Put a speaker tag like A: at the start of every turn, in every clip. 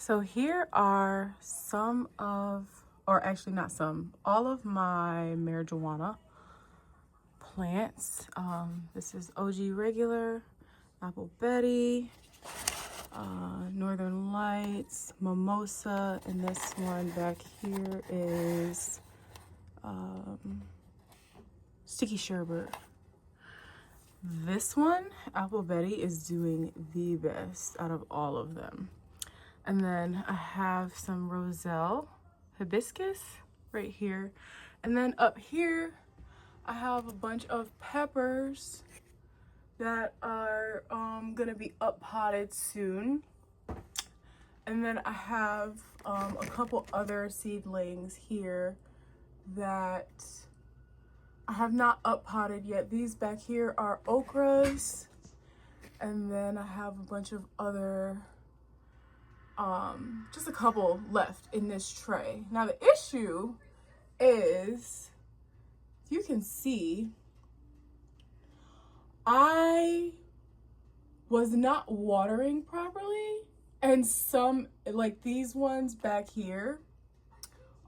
A: So here are some of, or actually not some, all of my marijuana plants. This is OG regular, apple Betty, Northern Lights, mimosa, and this one back here is sticky sherbet. This one, apple Betty, is doing the best out of all of them. And then I have some roselle hibiscus right here. And then up here, I have a bunch of peppers that are gonna be up potted soon. And then I have a couple other seedlings here that I have not up potted yet. These back here are okras. And then I have a bunch of other, just a couple left in this tray. Now the issue is, you can see, I was not watering properly. And some, like these ones back here,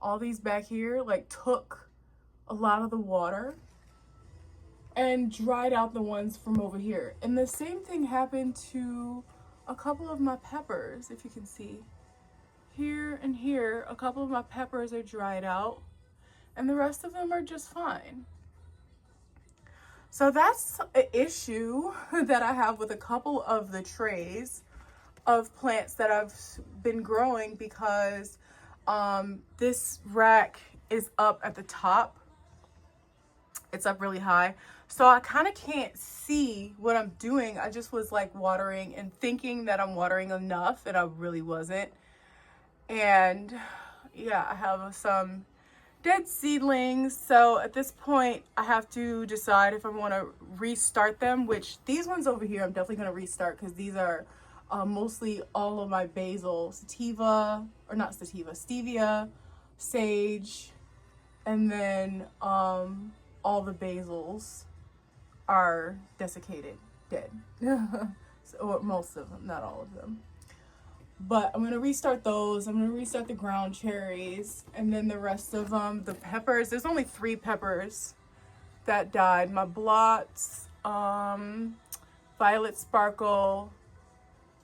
A: all these back here, like took a lot of the water and dried out the ones from over here. And the same thing happened to a couple of my peppers, if you can see. Here and here, a couple of my peppers are dried out and the rest of them are just fine. So that's an issue that I have with a couple of the trays of plants that I've been growing, because this rack is up at the top. It's up really high. So I kind of can't see what I'm doing. I just was like watering and thinking that I'm watering enough, and I really wasn't. And yeah, I have some dead seedlings. So at this point, I have to decide if I want to restart them, which these ones over here, I'm definitely going to restart, because these are mostly all of my basil, stevia, sage, and then all the basils are desiccated, dead. So, or most of them, not all of them. But I'm gonna restart those. I'm gonna restart the ground cherries, and then the rest of them, the peppers. There's only 3 peppers that died. My blots, violet sparkle,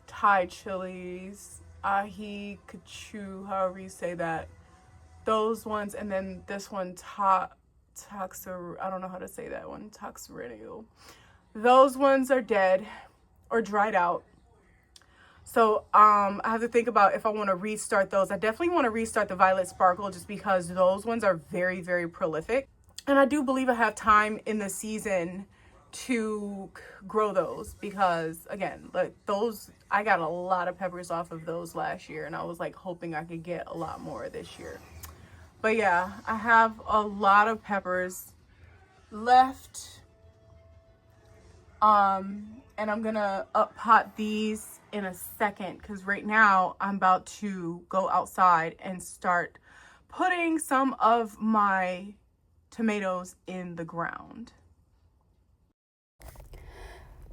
A: Thai chilies, ahi kachu, however you say that. Those ones, and then this one, I don't know how to say that one, toxarinio. Those ones are dead or dried out. So I have to think about if I want to restart those. I definitely want to restart the violet sparkle, just because those ones are very, very prolific. And I do believe I have time in the season to grow those, because again, like those, I got a lot of peppers off of those last year, and I was like hoping I could get a lot more this year. But yeah, I have a lot of peppers left. And I'm gonna up pot these in a second, because right now I'm about to go outside and start putting some of my tomatoes in the ground.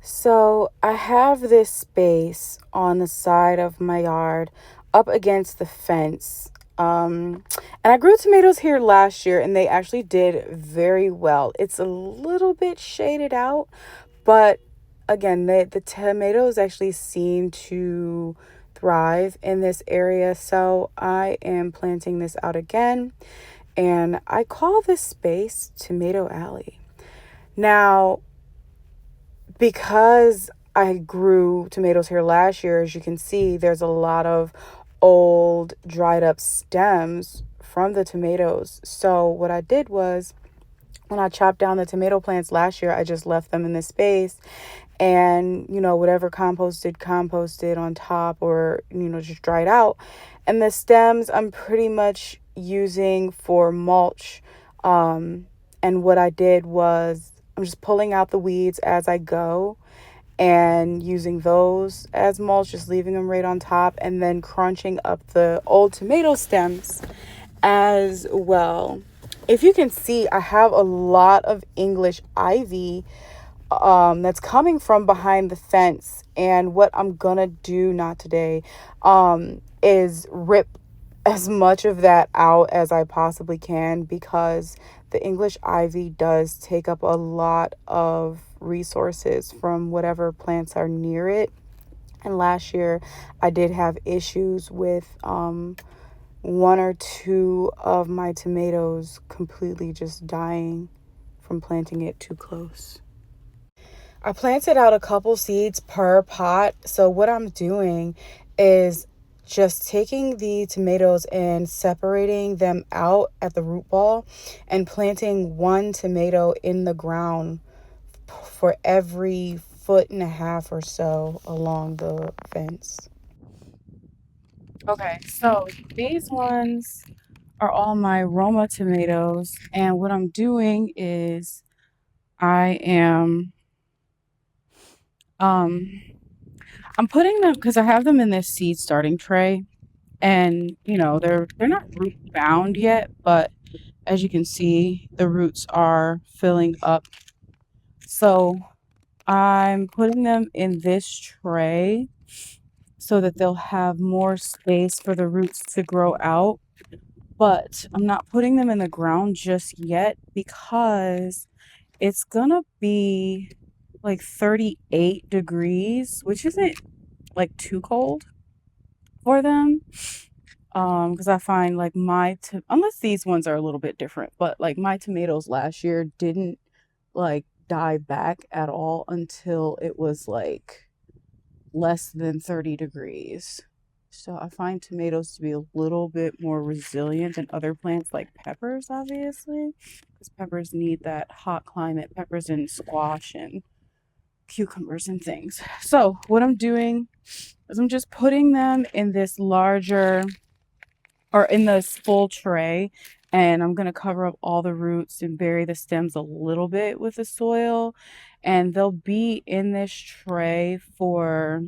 A: So I have this space on the side of my yard up against the fence. And I grew tomatoes here last year, and they actually did very well. It's a little bit shaded out, but again, the tomatoes actually seem to thrive in this area. So I am planting this out again, and I call this space Tomato Alley. Now, because I grew tomatoes here last year, as you can see, there's a lot of old dried up stems from the tomatoes. So what I did was, when I chopped down the tomato plants last year, I just left them in this space, and whatever composted on top, or just dried out. And the stems I'm pretty much using for mulch. And what I did was, I'm just pulling out the weeds as I go and using those as mulch, just leaving them right on top, and then crunching up the old tomato stems as well. If you can see, I have a lot of English ivy that's coming from behind the fence. And what I'm gonna do, not today, is rip as much of that out as I possibly can, because the English ivy does take up a lot of resources from whatever plants are near it. And last year I did have issues with one or two of my tomatoes completely just dying from planting it too close. I planted out a couple seeds per pot. So what I'm doing is just taking the tomatoes and separating them out at the root ball and planting one tomato in the ground for every foot and a half or so along the fence. Okay, so these ones are all my Roma tomatoes, and what I'm doing is I am um I'm putting them because I have them in this seed starting tray, and they're not root bound yet, but as you can see, the roots are filling up. So I'm putting them in this tray so that they'll have more space for the roots to grow out. But I'm not putting them in the ground just yet because it's gonna be like 38 degrees, which isn't like too cold for them. Because I find like unless these ones are a little bit different, but like my tomatoes last year didn't like die back at all until it was like less than 30 degrees. So I find tomatoes to be a little bit more resilient than other plants like peppers, obviously, because peppers need that hot climate, peppers and squash and cucumbers and things. So what I'm doing is I'm just putting them in this larger or in this full tray, and I'm going to cover up all the roots and bury the stems a little bit with the soil, and they'll be in this tray for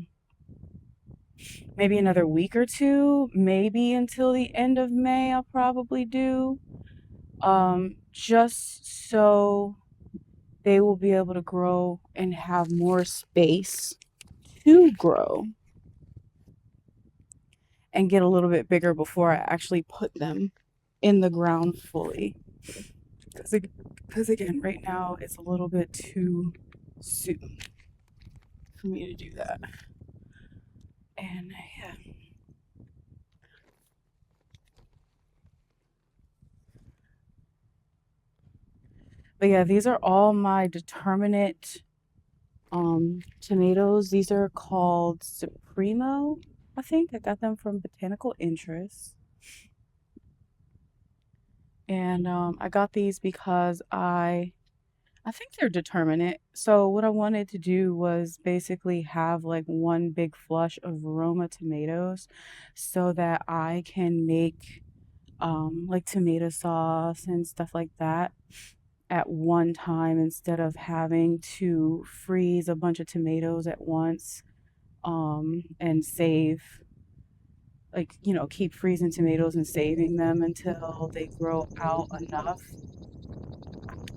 A: maybe another week or two, maybe until the end of May. I'll probably do just so they will be able to grow and have more space to grow and get a little bit bigger before I actually put them in the ground fully. Because again, right now it's a little bit too soon for me to do that. And yeah. But yeah, these are all my determinate tomatoes. These are called Supremo. I think I got them from Botanical Interest. And I got these because I think they're determinate. So what I wanted to do was basically have like one big flush of Roma tomatoes so that I can make like tomato sauce and stuff like that at one time instead of having to freeze a bunch of tomatoes at once and save keep freezing tomatoes and saving them until they grow out enough.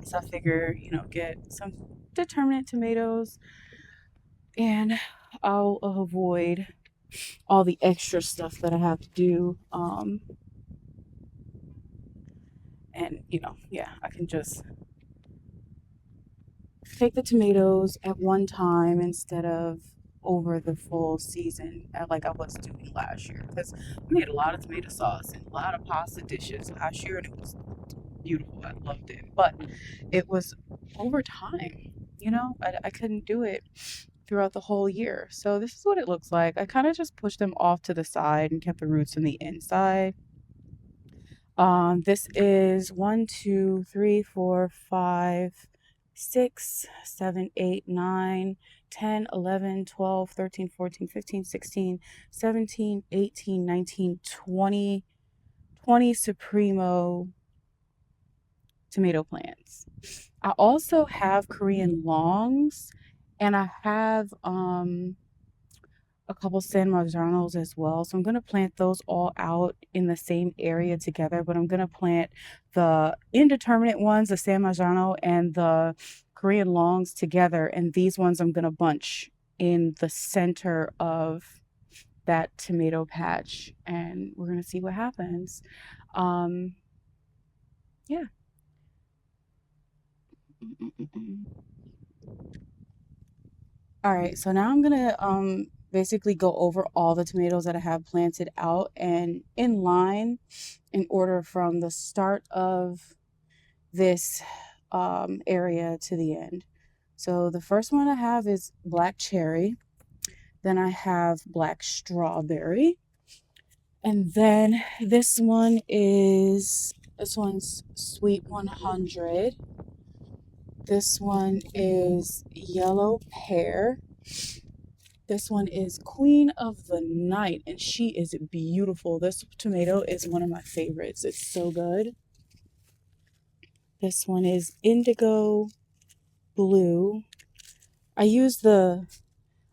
A: So I figure, get some determinate tomatoes and I'll avoid all the extra stuff that I have to do. And yeah, I can just take the tomatoes at one time instead of over the full season like I was doing last year, because I made a lot of tomato sauce and a lot of pasta dishes last year and it was beautiful. I loved it, but it was over time. I couldn't do it throughout the whole year. So this is what it looks like. I kind of just pushed them off to the side and kept the roots in the inside. This is 1, 2, 3, 4, 5, 6, 7, 8, 9, 10, 11, 12, 13, 14, 15, 16, 17, 18, 19, 20, 20 Supremo tomato plants. I also have Korean longs, and I have a couple San Marzanos as well. So I'm going to plant those all out in the same area together, but I'm going to plant the indeterminate ones, the San Marzano and the
B: Korean longs together, and these ones I'm gonna bunch in the center of that tomato patch, and we're gonna see what happens. Um, yeah. All right, so now I'm gonna basically go over all the tomatoes that I have planted out and in line in order from the start of this area to the end. So the first one I have is black cherry, then I have black strawberry, and then this one's sweet 100. This one is yellow pear. This one is Queen of the Night, and she is beautiful. This tomato is one of my favorites. It's so good. This one is indigo blue. I use the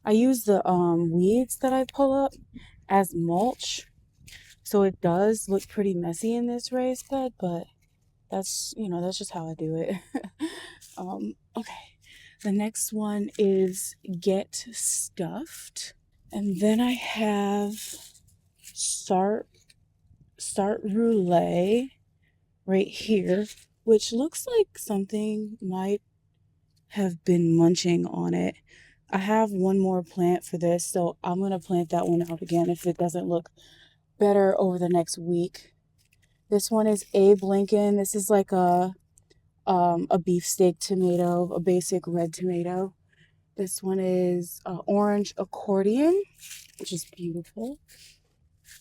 B: weeds that I pull up as mulch. So it does look pretty messy in this raised bed, but that's just how I do it. Okay. The next one is Get Stuffed. And then I have Start Roulette right here, which looks like something might have been munching on it. I have one more plant for this, so I'm gonna plant that one out again if it doesn't look better over the next week. This one is Abe Lincoln. This is like a beefsteak tomato, a basic red tomato. This one is orange accordion, which is beautiful.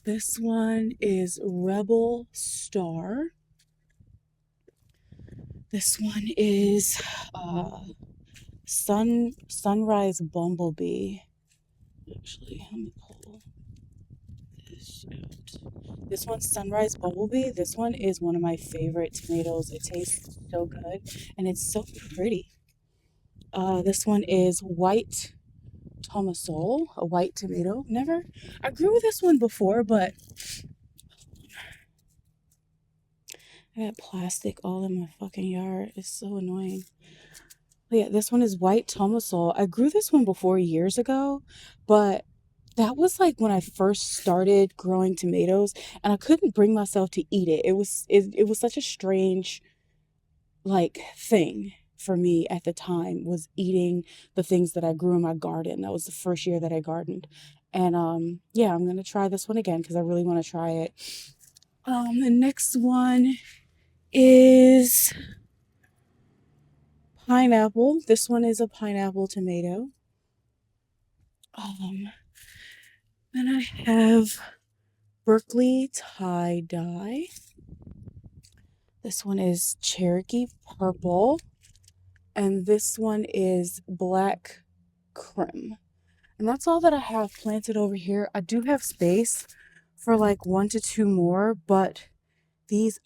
B: This one is Rebel Star. This one is uh, Sunrise Bumblebee. Actually, let me pull this out. This one's Sunrise Bumblebee. This one is one of my favorite tomatoes. It tastes so good and it's so pretty. This one is White Tomasol, a white tomato. I grew this one before, but I got plastic all in my fucking yard. It's so annoying. But yeah, this one is White Tomasol. I grew this one before years ago, but that was like when I first started growing tomatoes and I couldn't bring myself to eat it. It was such a strange like thing for me at the time was eating the things that I grew in my garden. That was the first year that I gardened. And yeah, I'm gonna try this one again because I really want to try it. The next one is pineapple. This one is a pineapple tomato. Um, then I have Berkeley tie dye. This one is Cherokee purple. And this one is black creme. And that's all that I have planted over here. I do have space for like 1 to 2 more, but this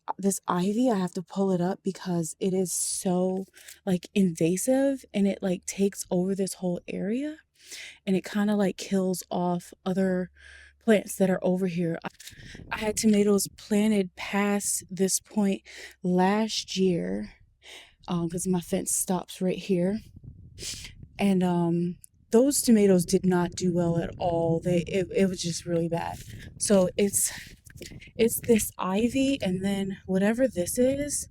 B: ivy, I have to pull it up because it is so like invasive and it like takes over this whole area and it kind of like kills off other plants that are over here. I had tomatoes planted past this point last year because my fence stops right here. And those tomatoes did not do well at all. It was just really bad. So it's this ivy and then whatever this is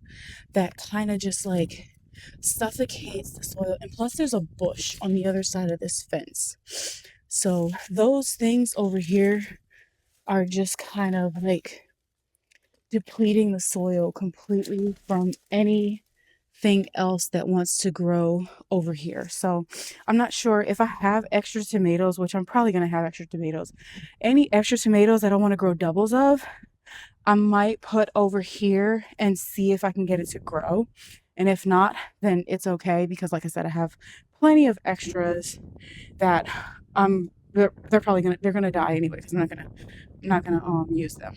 B: that kind of just like suffocates the soil. And plus there's a bush on the other side of this fence. So those things over here are just kind of like depleting the soil completely from anything else that wants to grow over here. So I'm not sure if I have extra tomatoes, which I'm probably going to have extra tomatoes. Any extra tomatoes that I want to grow doubles of, I might put over here and see if I can get it to grow. And if not, then it's okay because like I said, I have plenty of extras that they're probably gonna die anyway because I'm not gonna use them.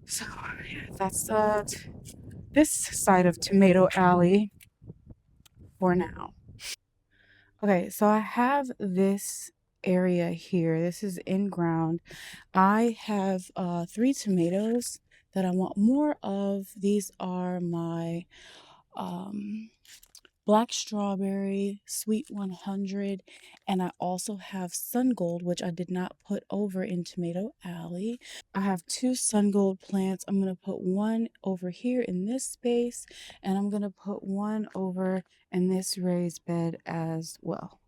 B: So yeah, that's this side of Tomato Alley for now. Okay, so I have this area here. This is in ground. I have 3 tomatoes that I want more of. These are my um black strawberry, sweet 100, and I also have sun gold, which I did not put over in Tomato Alley. I have two sun gold plants. I'm going to put one over here in this space, and I'm going to put one over in this raised bed as well.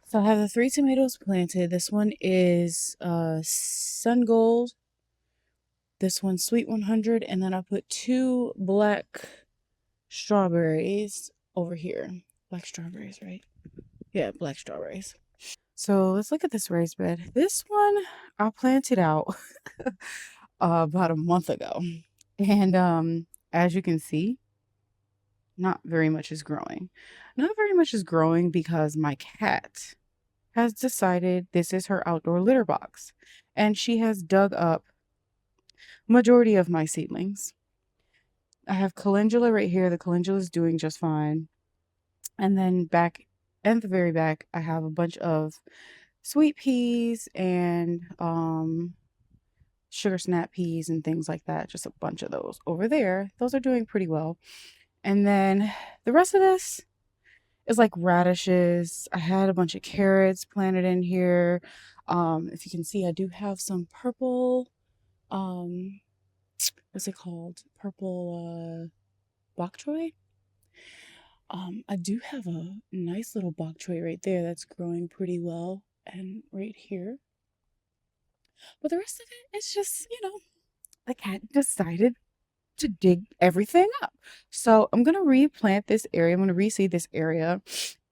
B: So I have the three tomatoes planted. This one is sun gold. This one's sweet 100, and then I put two black strawberries over here. Black strawberries, right? Yeah, black strawberries. So let's look at this raised bed. This one I planted out about a month ago. And as you can see, not very much is growing. Not very much is growing because my cat has decided this is her outdoor litter box. And she has dug up majority of my seedlings. I have calendula right here. The calendula is doing just fine. And then back at the very back, I have a bunch of sweet peas and sugar snap peas and things like that. Just a bunch of those over there. Those are doing pretty well. And then the rest of this is like radishes. I had a bunch of carrots planted in here. If you can see, I do have some purple, um, what's it called? Purple bok choy. I do have a nice little bok choy right there that's growing pretty well, and right here. But the rest of it is just, the cat decided to dig everything up. So I'm going to replant this area. I'm going to reseed this area,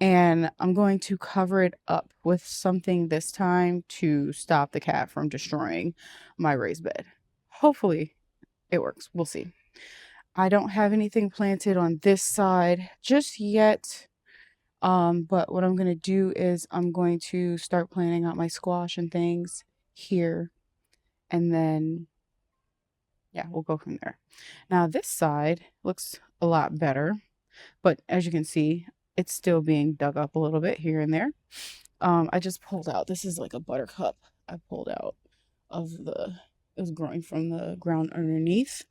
B: and I'm going to cover it up with something this time to stop the cat from destroying my raised bed. Hopefully it works. We'll see. I don't have anything planted on this side just yet. But what I'm going to do is I'm going to start planting out my squash and things here, and then yeah, we'll go from there. Now this side looks a lot better, but as you can see, it's still being dug up a little bit here and there. I just pulled out, this is like a buttercup I pulled out of it was growing from the ground underneath.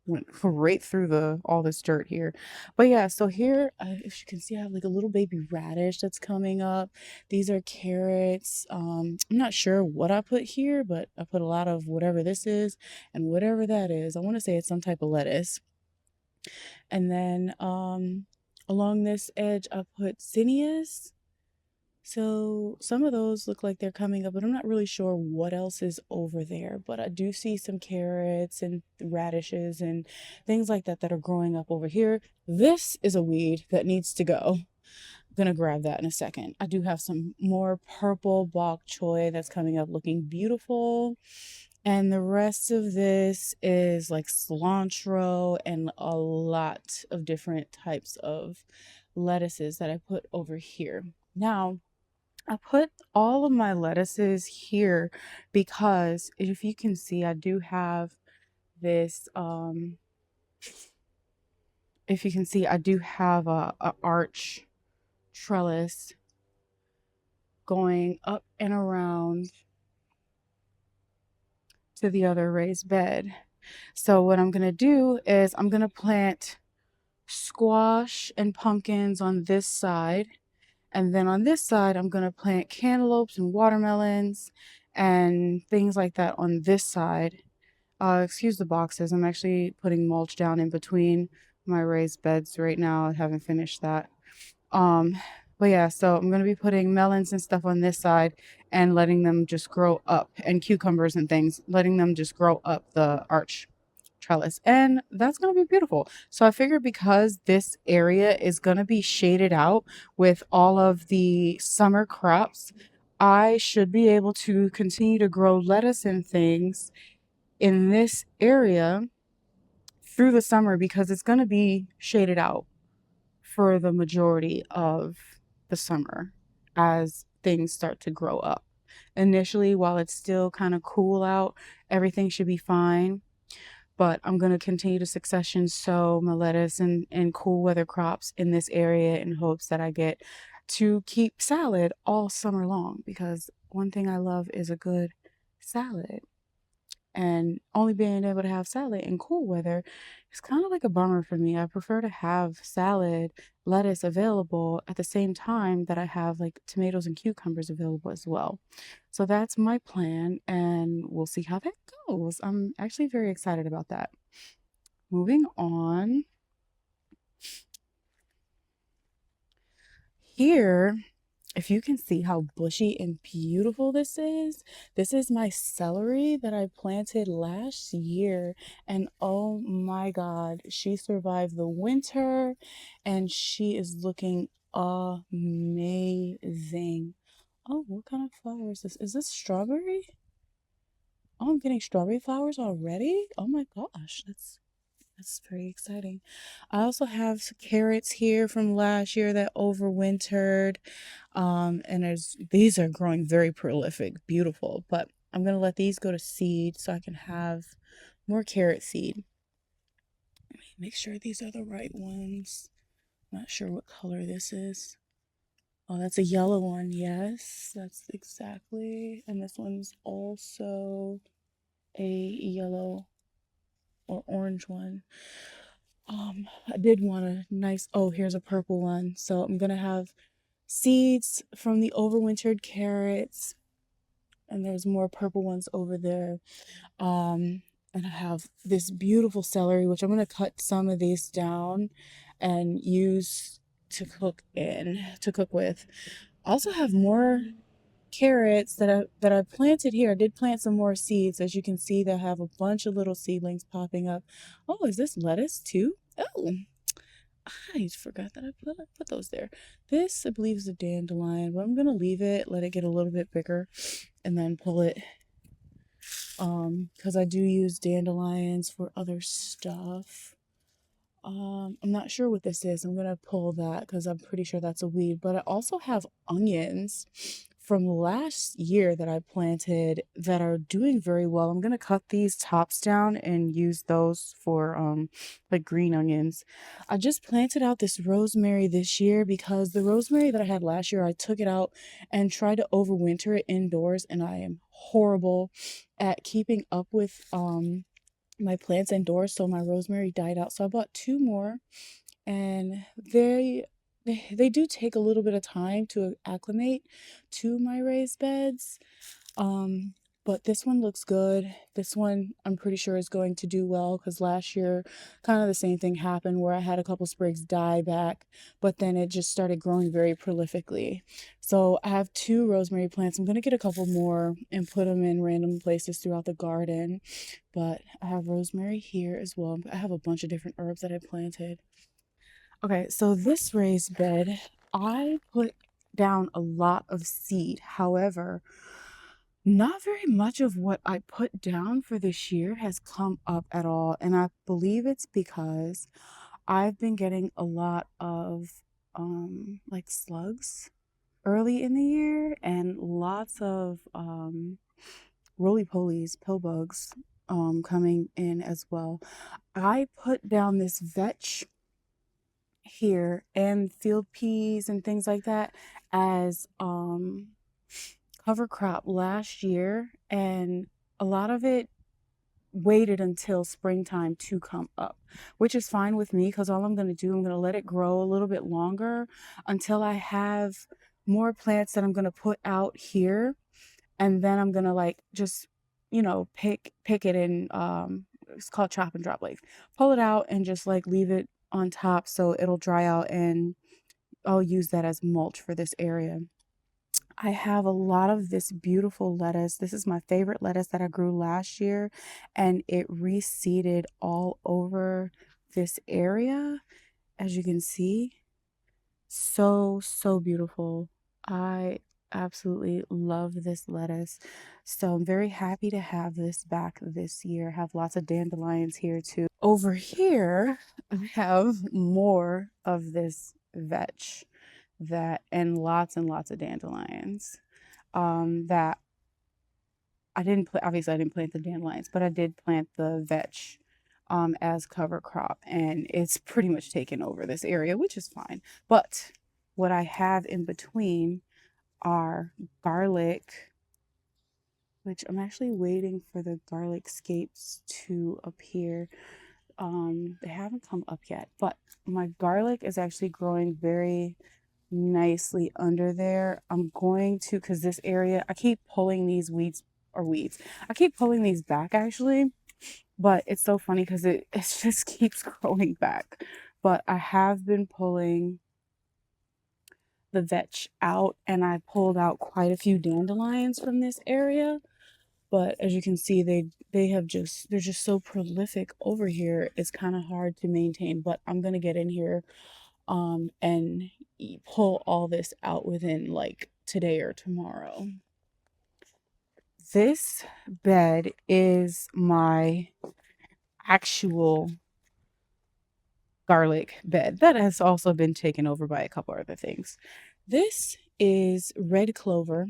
B: Went right through all this dirt here. But yeah, so here, if you can see, I have like a little baby radish that's coming up. These are carrots. I'm not sure what I put here, but I put a lot of whatever this is and whatever that is. I want to say it's some type of lettuce. And then along this edge, I put zinnias. So some of those look like they're coming up, but I'm not really sure what else is over there. But I do see some carrots and radishes and things like that that are growing up over here. This is a weed that needs to go. I'm gonna grab that in a second. I do have some more purple bok choy that's coming up looking beautiful. And the rest of this is like cilantro and a lot of different types of lettuces that I put over here. Now, I put all of my lettuces here because if you can see, I do have this, if you can see, I do have a arch trellis going up and around to the other raised bed. So what I'm going to do is I'm going to plant squash and pumpkins on this side. And then on this side, I'm going to plant cantaloupes and watermelons and things like that on this side. Excuse the boxes. I'm actually putting mulch down in between my raised beds right now. I haven't finished that. Um, but yeah, so I'm going to be putting melons and stuff on this side and letting them just grow up, and cucumbers and things, letting them just grow up the arch trellis, and that's going to be beautiful. So I figured because this area is going to be shaded out with all of the summer crops, I should be able to continue to grow lettuce and things in this area through the summer because it's going to be shaded out for the majority of the summer as things start to grow up. Initially, while it's still kind of cool out, everything should be fine. But I'm going to continue to succession sow my lettuce and cool weather crops in this area in hopes that I get to keep salad all summer long because one thing I love is a good salad. And only being able to have salad in cool weather is kind of like a bummer for me. I prefer to have salad, lettuce available at the same time that I have like tomatoes and cucumbers available as well. So that's my plan, and we'll see how that goes. I'm actually very excited about that. Moving on. Here, if you can see how bushy and beautiful this is my celery that I planted last year. And oh my God, she survived the winter and she is looking amazing. Oh, what kind of flower is this? Is this strawberry? Oh, I'm getting strawberry flowers already? Oh my gosh, that's very exciting. I also have some carrots here from last year that overwintered. And these are growing very prolific, beautiful. But I'm gonna let these go to seed so I can have more carrot seed. Let me make sure these are the right ones. Not sure what color this is. Oh, that's a yellow one. Yes, that's exactly. And this one's also a yellow or orange one. I did want a nice, oh, here's a purple one. So I'm gonna have seeds from the overwintered carrots, and there's more purple ones over there. And I have this beautiful celery, which I'm gonna cut some of these down and use to cook with. I also have more carrots that I planted here. I did plant some more seeds. As you can see, they have a bunch of little seedlings popping up. Oh, is this lettuce too? Oh, I forgot that I put those there. This, I believe, is a dandelion, but I'm gonna leave it, let it get a little bit bigger, and then pull it. Because I do use dandelions for other stuff. I'm not sure what this is. I'm gonna pull that because I'm pretty sure that's a weed. But I also have onions from last year that I planted that are doing very well. I'm gonna cut these tops down and use those for like green onions. I just planted out this rosemary this year because the rosemary that I had last year, I took it out and tried to overwinter it indoors, and I am horrible at keeping up with my plants indoors, so my rosemary died out. So I bought two more, and they do take a little bit of time to acclimate to my raised beds. Um, but this one looks good. This one I'm pretty sure is going to do well because last year kind of the same thing happened where I had a couple sprigs die back, but then it just started growing very prolifically. So I have two rosemary plants. I'm gonna get a couple more and put them in random places throughout the garden. But I have rosemary here as well. I have a bunch of different herbs that I planted. Okay, so this raised bed, I put down a lot of seed. However, not very much of what I put down for this year has come up at all. And I believe it's because I've been getting a lot of like slugs early in the year and lots of roly-polies, pill bugs coming in as well. I put down this vetch here and field peas and things like that as cover crop last year, and a lot of it waited until springtime to come up, which is fine with me because all I'm going to do, I'm going to let it grow a little bit longer until I have more plants that I'm going to put out here, and then I'm going to like just pick it in it's called chop and drop, like pull it out and just like leave it on top so it'll dry out, and I'll use that as mulch for this area. I have a lot of this beautiful lettuce. This is my favorite lettuce that I grew last year, and it reseeded all over this area, as you can see. So, so beautiful. I absolutely love this lettuce. So I'm very happy to have this back this year. I have lots of dandelions here too. Over here, I have more of this vetch that and lots of dandelions. That I didn't plant, obviously I didn't plant the dandelions, but I did plant the vetch as cover crop, and it's pretty much taken over this area, which is fine. But what I have in between are garlic, which I'm actually waiting for the garlic scapes to appear. They haven't come up yet, but my garlic is actually growing very nicely under there. I'm going to, because this area, I keep pulling these weeds. I keep pulling these back actually, but it's so funny because it just keeps growing back. But I have been pulling the vetch out, and I pulled out quite a few dandelions from this area. But as you can see, they're just so prolific over here. It's kind of hard to maintain, but I'm gonna get in here and pull all this out within like today or tomorrow. This bed is my actual garlic bed that has also been taken over by a couple other things. This is red clover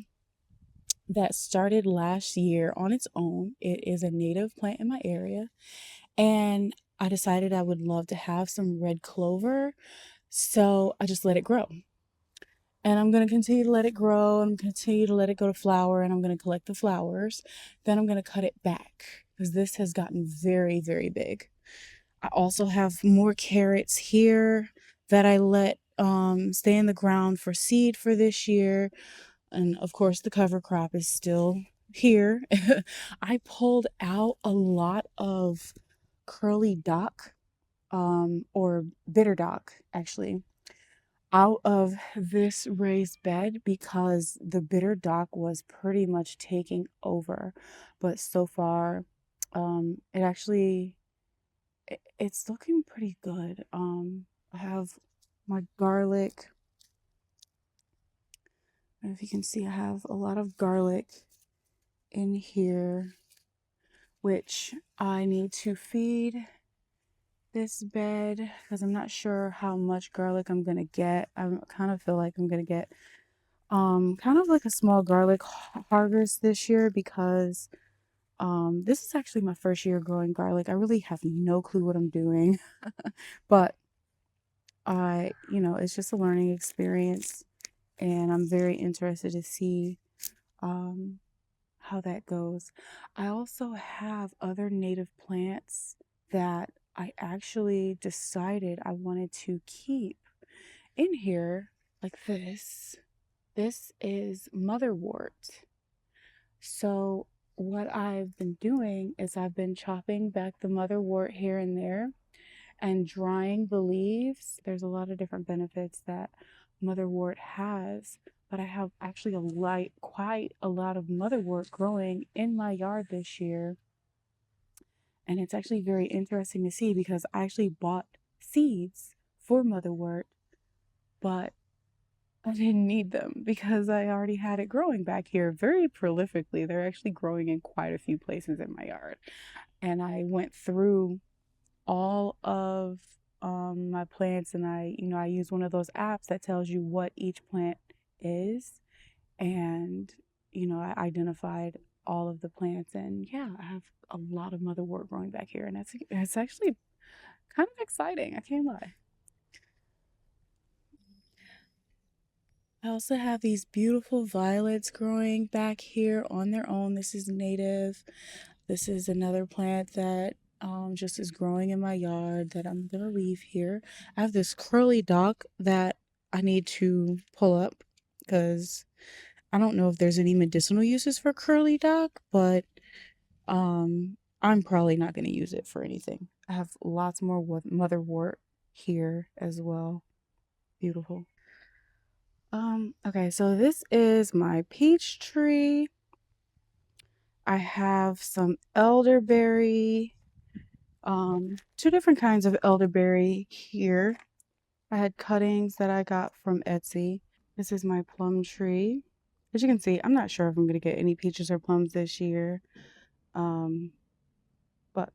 B: that started last year on its own. It is a native plant in my area, and I decided I would love to have some red clover, so I just let it grow. And I'm going to continue to let it grow and continue to let it go to flower, and I'm going to collect the flowers. Then I'm going to cut it back because this has gotten very, very big. I also have more carrots here that I let stay in the ground for seed for this year. And of course, the cover crop is still here. I pulled out a lot of curly dock, or bitter dock, actually, out of this raised bed because the bitter dock was pretty much taking over. But so far, it actually it's looking pretty good. I have my garlic. I don't know if you can see, I have a lot of garlic in here, which I need to feed this bed because I'm not sure how much garlic I'm gonna get. I kind of feel like I'm gonna get kind of like a small garlic harvest this year because this is actually my first year growing garlic. I really have no clue what I'm doing, but it's just a learning experience, and I'm very interested to see um how that goes. I also have other native plants that I actually decided I wanted to keep in here, like this. This is motherwort. So what I've been doing is I've been chopping back the motherwort here and there and drying the leaves. There's a lot of different benefits that motherwort has, but I have actually quite a lot of motherwort growing in my yard this year. And it's actually very interesting to see because I actually bought seeds for motherwort, but I didn't need them because I already had it growing back here very prolifically. They're actually growing in quite a few places in my yard. And I went through all of my plants, and I use one of those apps that tells you what each plant is. And, I identified all of the plants, and yeah, I have a lot of motherwort growing back here. And it's actually kind of exciting. I can't lie. I also have these beautiful violets growing back here on their own. This is native. This is another plant that just is growing in my yard that I'm gonna leave here. I have this curly dock that I need to pull up because I don't know if there's any medicinal uses for curly dock, but I'm probably not gonna use it for anything. I have lots more motherwort here as well. Beautiful. Okay, so this is my peach tree. I have some elderberry, two different kinds of elderberry here. I had cuttings that I got from Etsy. This is my plum tree. As you can see, I'm not sure if I'm gonna get any peaches or plums this year. But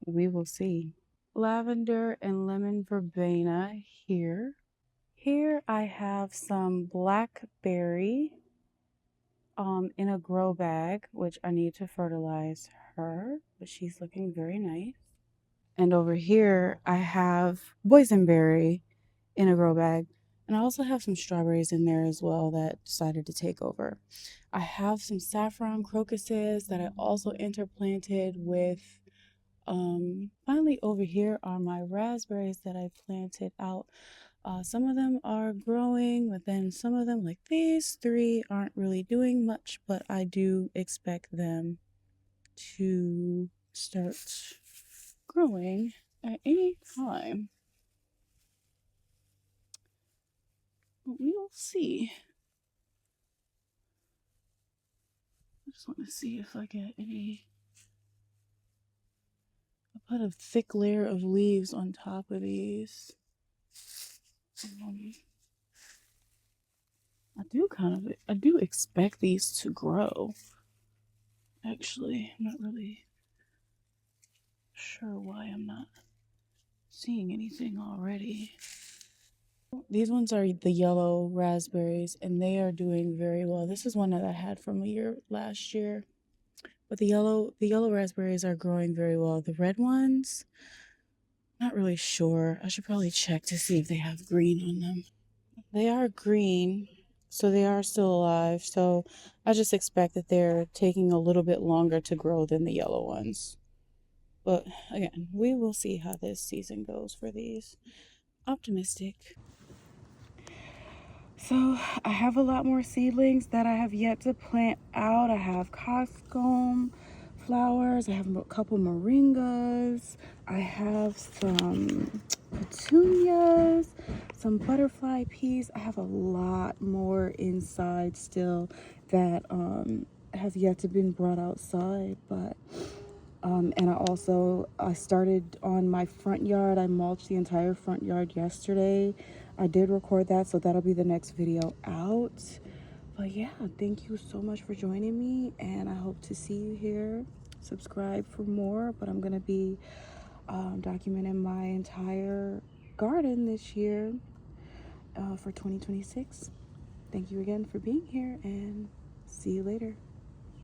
B: we will see. Lavender and lemon verbena here. Here I have some blackberry in a grow bag, which I need to fertilize her, but she's looking very nice. And over here I have boysenberry in a grow bag. And I also have some strawberries in there as well that decided to take over. I have some saffron crocuses that I also interplanted with. Finally, over here are my raspberries that I planted out. Some of them are growing, but then some of them, like these three, aren't really doing much, but I do expect them to start growing at any time. But we will see. I just want to see if I get any. I put a thick layer of leaves on top of these. I do expect these to grow. Actually, I'm not really sure why I'm not seeing anything already. These ones are the yellow raspberries, and they are doing very well. This is one that I had from last year. But the yellow raspberries are growing very well. The red ones, not really sure. I should probably check to see if they have green on them. They are green, so they are still alive. So I just expect that they're taking a little bit longer to grow than the yellow ones. But again, we will see how this season goes for these. Optimistic. So I have a lot more seedlings that I have yet to plant out. I have cockscomb flowers. I have a couple moringas. I have some petunias, some butterfly peas. I have a lot more inside still that have yet to been brought outside, but and I started on my front yard. I mulched the entire front yard yesterday. I did record that, so that'll be the next video out. But yeah, thank you so much for joining me, and I hope to see you here. Subscribe for more, but I'm gonna be documenting my entire garden this year for 2026. Thank you again for being here, and see you later.